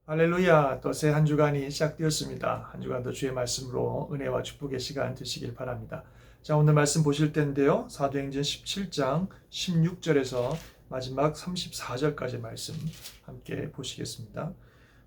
할렐루야. 또 새 한 주간이 시작되었습니다. 한 주간도 주의 말씀으로 은혜와 축복의 시간 되시길 바랍니다. 자, 오늘 말씀 보실 텐데요. 사도행전 17장 16절에서 마지막 34절까지 말씀 함께 보시겠습니다.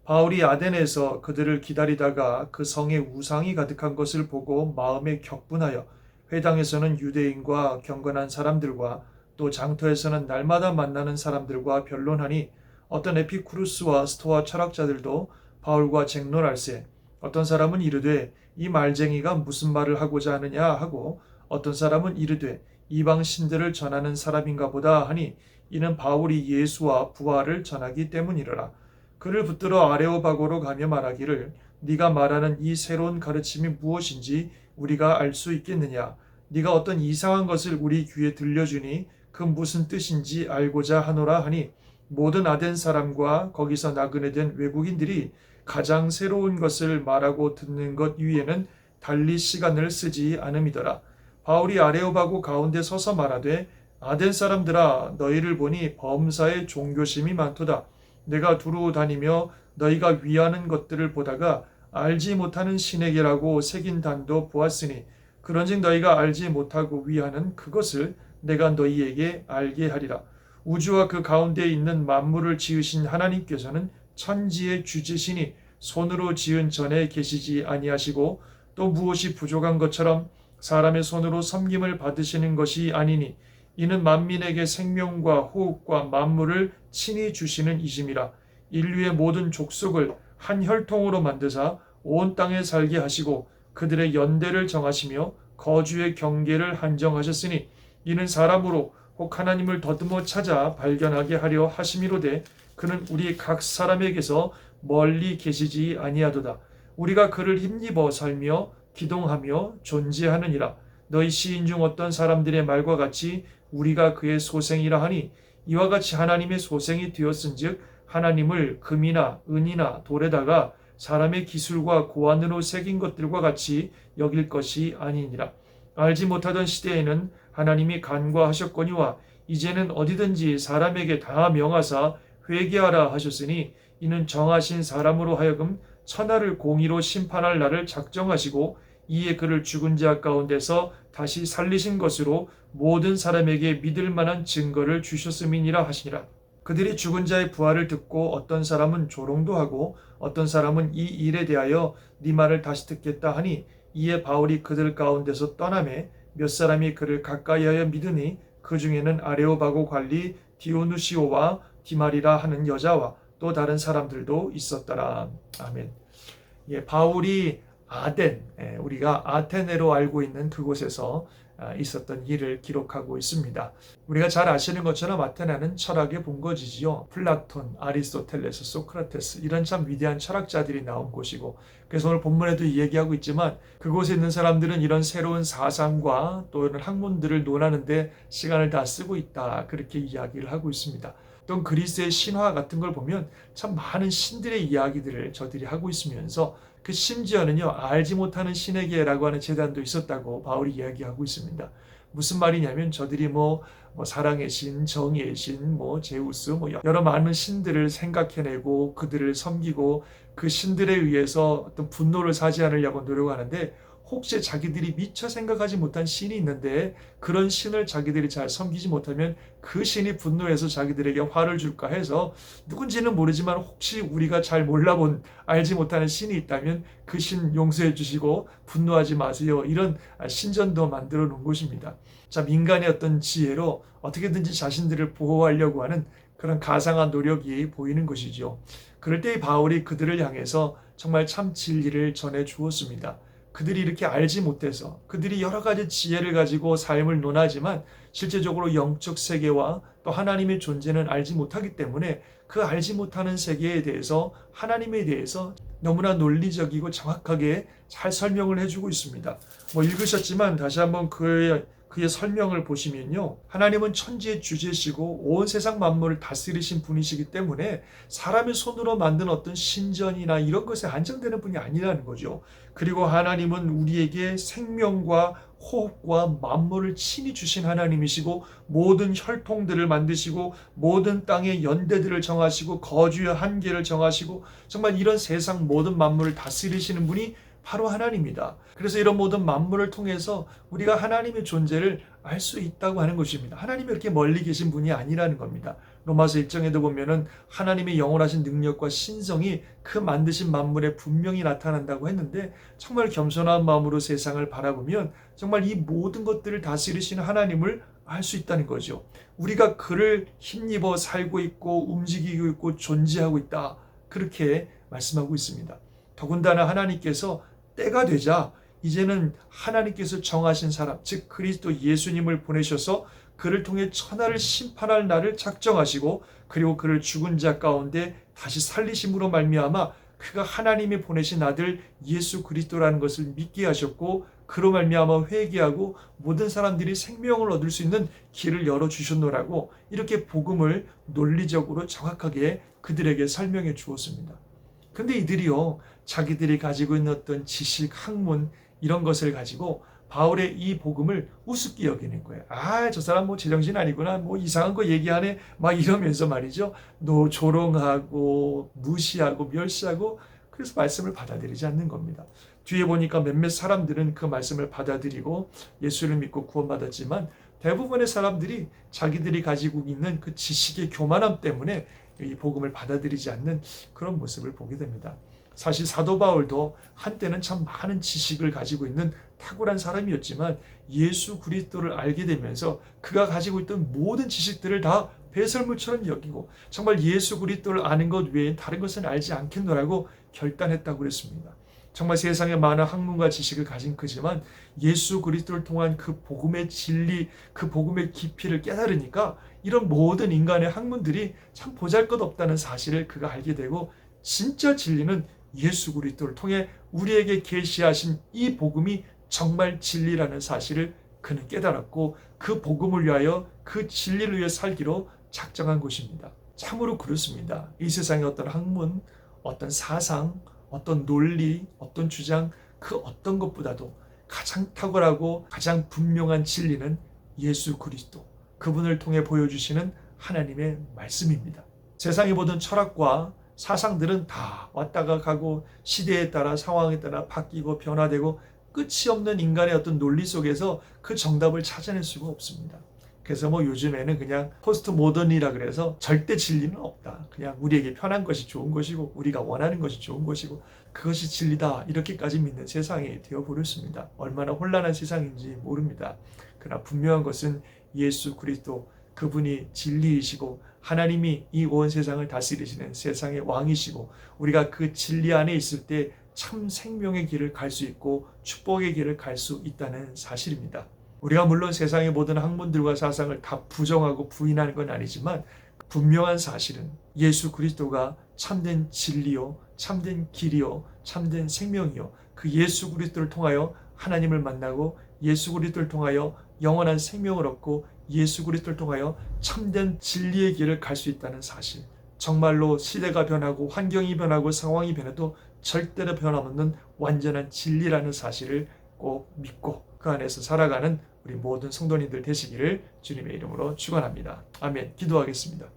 바울이 아덴에서 그들을 기다리다가 그 성에 우상이 가득한 것을 보고 마음에 격분하여 회당에서는 유대인과 경건한 사람들과 또 장터에서는 날마다 만나는 사람들과 변론하니 어떤 에피쿠루스와 스토아 철학자들도 바울과 쟁론할세 어떤 사람은 이르되 이 말쟁이가 무슨 말을 하고자 하느냐 하고 어떤 사람은 이르되 이방 신들을 전하는 사람인가 보다 하니 이는 바울이 예수와 부활을 전하기 때문이로라. 그를 붙들어 아레오바고로 가며 말하기를 네가 말하는 이 새로운 가르침이 무엇인지 우리가 알 수 있겠느냐. 네가 어떤 이상한 것을 우리 귀에 들려주니 그 무슨 뜻인지 알고자 하노라 하니 모든 아덴 사람과 거기서 나그네 된 외국인들이 가장 새로운 것을 말하고 듣는 것 위에는 달리 시간을 쓰지 않음이더라. 바울이 아레오바고 가운데 서서 말하되 아덴 사람들아 너희를 보니 범사에 종교심이 많도다. 내가 두루 다니며 너희가 위하는 것들을 보다가 알지 못하는 신에게라고 새긴 단도 보았으니 그런즉 너희가 알지 못하고 위하는 그것을 내가 너희에게 알게 하리라. 우주와 그 가운데 있는 만물을 지으신 하나님께서는 천지의 주지시니 손으로 지은 전에 계시지 아니하시고 또 무엇이 부족한 것처럼 사람의 손으로 섬김을 받으시는 것이 아니니 이는 만민에게 생명과 호흡과 만물을 친히 주시는 이심이라. 인류의 모든 족속을 한 혈통으로 만드사 온 땅에 살게 하시고 그들의 연대를 정하시며 거주의 경계를 한정하셨으니 이는 사람으로 혹 하나님을 더듬어 찾아 발견하게 하려 하심이로되 그는 우리 각 사람에게서 멀리 계시지 아니하도다. 우리가 그를 힘입어 살며 기동하며 존재하느니라. 너희 시인 중 어떤 사람들의 말과 같이 우리가 그의 소생이라 하니 이와 같이 하나님의 소생이 되었은즉 하나님을 금이나 은이나 돌에다가 사람의 기술과 고안으로 새긴 것들과 같이 여길 것이 아니니라. 알지 못하던 시대에는 하나님이 간과하셨거니와 이제는 어디든지 사람에게 다 명하사 회개하라 하셨으니 이는 정하신 사람으로 하여금 천하를 공의로 심판할 날을 작정하시고 이에 그를 죽은 자 가운데서 다시 살리신 것으로 모든 사람에게 믿을 만한 증거를 주셨음이니라 하시니라. 그들이 죽은 자의 부활을 듣고 어떤 사람은 조롱도 하고 어떤 사람은 이 일에 대하여 네 말을 다시 듣겠다 하니 이에 바울이 그들 가운데서 떠나매 몇 사람이 그를 가까이하여 믿으니 그 중에는 아레오바고 관리 디오누시오와 디마리라 하는 여자와 또 다른 사람들도 있었더라. 아멘. 바울이 아덴, 우리가 아테네로 알고 있는 그곳에서 있었던 일을 기록하고 있습니다. 우리가 잘 아시는 것처럼 아테네는 철학의 본거지지요. 플라톤, 아리스토텔레스, 소크라테스 이런 참 위대한 철학자들이 나온 곳이고 그래서 오늘 본문에도 얘기하고 있지만 그곳에 있는 사람들은 이런 새로운 사상과 또 이런 학문들을 논하는데 시간을 다 쓰고 있다. 그렇게 이야기를 하고 있습니다. 또 그리스의 신화 같은 걸 보면 참 많은 신들의 이야기들을 저들이 하고 있으면서 그 심지어는요 알지 못하는 신에게라고 하는 제단도 있었다고 바울이 이야기하고 있습니다. 무슨 말이냐면 저들이 사랑의 신, 정의의 신, 제우스 여러 많은 신들을 생각해내고 그들을 섬기고 그 신들에 의해서 어떤 분노를 사지 않으려고 노력하는데 혹시 자기들이 미처 생각하지 못한 신이 있는데 그런 신을 자기들이 잘 섬기지 못하면 그 신이 분노해서 자기들에게 화를 줄까 해서 누군지는 모르지만 혹시 우리가 잘 몰라본 알지 못하는 신이 있다면 그 신 용서해 주시고 분노하지 마세요. 이런 신전도 만들어 놓은 곳입니다. 자, 민간의 어떤 지혜로 어떻게든지 자신들을 보호하려고 하는 그런 가상한 노력이 보이는 것이죠. 그럴 때 바울이 그들을 향해서 정말 참 진리를 전해 주었습니다. 그들이 이렇게 알지 못해서 그들이 여러 가지 지혜를 가지고 삶을 논하지만 실제적으로 영적 세계와 또 하나님의 존재는 알지 못하기 때문에 그 알지 못하는 세계에 대해서 하나님에 대해서 너무나 논리적이고 정확하게 잘 설명을 해주고 있습니다. 읽으셨지만 다시 한번 그 그의 설명을 보시면요, 하나님은 천지의 주제시고 온 세상 만물을 다스리신 분이시기 때문에 사람의 손으로 만든 어떤 신전이나 이런 것에 안정되는 분이 아니라는 거죠. 그리고 하나님은 우리에게 생명과 호흡과 만물을 친히 주신 하나님이시고, 모든 혈통들을 만드시고 모든 땅의 연대들을 정하시고 거주의 한계를 정하시고, 정말 이런 세상 모든 만물을 다스리시는 분이 바로 하나님이다. 그래서 이런 모든 만물을 통해서 우리가 하나님의 존재를 알 수 있다고 하는 것입니다. 하나님이 이렇게 멀리 계신 분이 아니라는 겁니다. 로마서 1장에도 보면은 하나님의 영원하신 능력과 신성이 그 만드신 만물에 분명히 나타난다고 했는데, 정말 겸손한 마음으로 세상을 바라보면 정말 이 모든 것들을 다스리시는 하나님을 알 수 있다는 거죠. 우리가 그를 힘입어 살고 있고 움직이고 있고 존재하고 있다, 그렇게 말씀하고 있습니다. 더군다나 하나님께서 때가 되자 이제는 하나님께서 정하신 사람, 즉 그리스도 예수님을 보내셔서 그를 통해 천하를 심판할 날을 작정하시고, 그리고 그를 죽은 자 가운데 다시 살리심으로 말미암아 그가 하나님이 보내신 아들 예수 그리스도라는 것을 믿게 하셨고, 그로 말미암아 회개하고 모든 사람들이 생명을 얻을 수 있는 길을 열어주셨노라고 이렇게 복음을 논리적으로 정확하게 그들에게 설명해 주었습니다. 근데 이들이요, 자기들이 가지고 있는 어떤 지식, 학문 이런 것을 가지고 바울의 이 복음을 우습게 여기는 거예요. 저 사람 뭐 제정신 아니구나, 뭐 이상한 거 얘기하네, 막 이러면서 말이죠, 조롱하고 무시하고 멸시하고, 그래서 말씀을 받아들이지 않는 겁니다. 뒤에 보니까 몇몇 사람들은 그 말씀을 받아들이고 예수를 믿고 구원받았지만, 대부분의 사람들이 자기들이 가지고 있는 그 지식의 교만함 때문에 이 복음을 받아들이지 않는 그런 모습을 보게 됩니다. 사실 사도 바울도 한때는 참 많은 지식을 가지고 있는 탁월한 사람이었지만, 예수 그리스도를 알게 되면서 그가 가지고 있던 모든 지식들을 다 배설물처럼 여기고 정말 예수 그리스도를 아는 것 외엔 다른 것은 알지 않겠노라고 결단했다고 그랬습니다. 정말 세상에 많은 학문과 지식을 가진 그지만 예수 그리스도를 통한 그 복음의 진리, 그 복음의 깊이를 깨달으니까 이런 모든 인간의 학문들이 참 보잘것없다는 사실을 그가 알게 되고, 진짜 진리는 예수 그리스도를 통해 우리에게 계시하신 이 복음이 정말 진리라는 사실을 그는 깨달았고, 그 복음을 위하여 그 진리를 위해 살기로 작정한 것입니다. 참으로 그렇습니다. 이 세상의 어떤 학문, 어떤 사상, 어떤 논리, 어떤 주장, 그 어떤 것보다도 가장 탁월하고 가장 분명한 진리는 예수 그리스도, 그분을 통해 보여주시는 하나님의 말씀입니다. 세상의 모든 철학과 사상들은 다 왔다가 가고 시대에 따라 상황에 따라 바뀌고 변화되고 끝이 없는 인간의 어떤 논리 속에서 그 정답을 찾아낼 수가 없습니다. 그래서 뭐 요즘에는 그냥 포스트 모던이라 그래서 절대 진리는 없다, 그냥 우리에게 편한 것이 좋은 것이고 우리가 원하는 것이 좋은 것이고 그것이 진리다, 이렇게까지 믿는 세상이 되어버렸습니다. 얼마나 혼란한 세상인지 모릅니다. 그러나 분명한 것은 예수 그리스도, 그분이 진리이시고 하나님이 이 온 세상을 다스리시는 세상의 왕이시고, 우리가 그 진리 안에 있을 때 참 생명의 길을 갈 수 있고 축복의 길을 갈 수 있다는 사실입니다. 우리가 물론 세상의 모든 학문들과 사상을 다 부정하고 부인하는 건 아니지만, 분명한 사실은 예수 그리스도가 참된 진리요, 참된 길이요, 참된 생명이요, 그 예수 그리스도를 통하여 하나님을 만나고 예수 그리스도를 통하여 영원한 생명을 얻고 예수 그리스도를 통하여 참된 진리의 길을 갈 수 있다는 사실, 정말로 시대가 변하고 환경이 변하고 상황이 변해도 절대로 변함없는 완전한 진리라는 사실을 꼭 믿고 그 안에서 살아가는 우리 모든 성도님들 되시기를 주님의 이름으로 축원합니다. 아멘. 기도하겠습니다.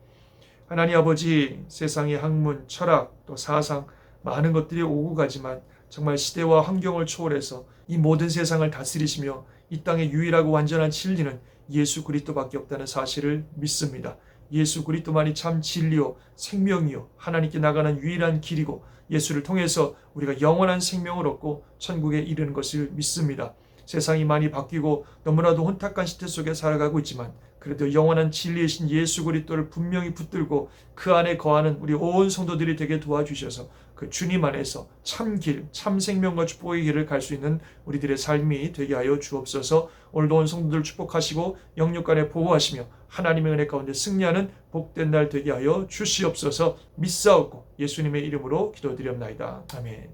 하나님 아버지, 세상의 학문, 철학, 또 사상 많은 것들이 오고 가지만 정말 시대와 환경을 초월해서 이 모든 세상을 다스리시며 이 땅의 유일하고 완전한 진리는 예수 그리스도밖에 없다는 사실을 믿습니다. 예수 그리스도만이 참 진리요, 생명이요, 하나님께 나가는 유일한 길이고, 예수를 통해서 우리가 영원한 생명을 얻고 천국에 이르는 것을 믿습니다. 세상이 많이 바뀌고 너무나도 혼탁한 시대 속에 살아가고 있지만, 그래도 영원한 진리이신 예수 그리스도를 분명히 붙들고 그 안에 거하는 우리 온 성도들이 되게 도와주셔서 그 주님 안에서 참 길, 참 생명과 축복의 길을 갈 수 있는 우리들의 삶이 되게 하여 주옵소서. 오늘도 온 성도들 축복하시고 영육간에 보호하시며 하나님의 은혜 가운데 승리하는 복된 날 되게 하여 주시옵소서. 믿사옵고 예수님의 이름으로 기도드리옵나이다. 아멘.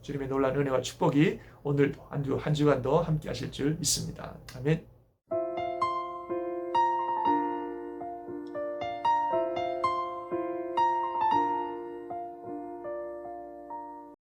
주님의 놀라운 은혜와 축복이 오늘도 한 주간도 함께 하실 줄 믿습니다. 아멘.